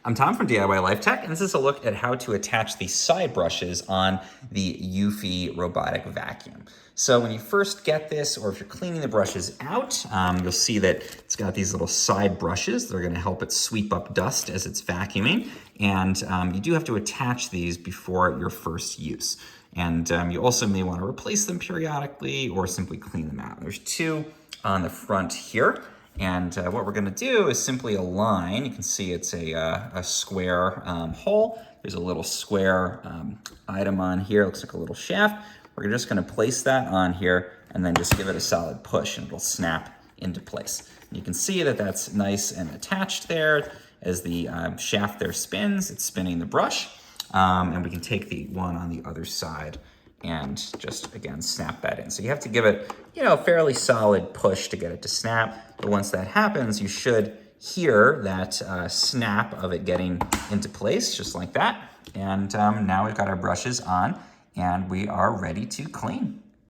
I'm Tom from DIY Life Tech, and this is a look at how to attach the side brushes on the Eufy robotic vacuum. So when you first get this, or if you're cleaning the brushes out, you'll see that it's got these little side brushes that are going to help it sweep up dust as it's vacuuming. And you do have to attach these before your first use. And you also may want to replace them periodically or simply clean them out. There's two on the front here. And what we're going to do is simply align. You can see it's a square hole. There's a little square item on here. It looks like a little shaft. We're just going to place that on here and then just give it a solid push and it'll snap into place. And you can see that that's nice and attached there. As the shaft there spins, it's spinning the brush. And we can take the one on the other side and just, again, snap that in. So you have to give it, a fairly solid push to get it to snap. But once that happens, you should hear that snap of it getting into place, just like that. And now we've got our brushes on, and we are ready to clean.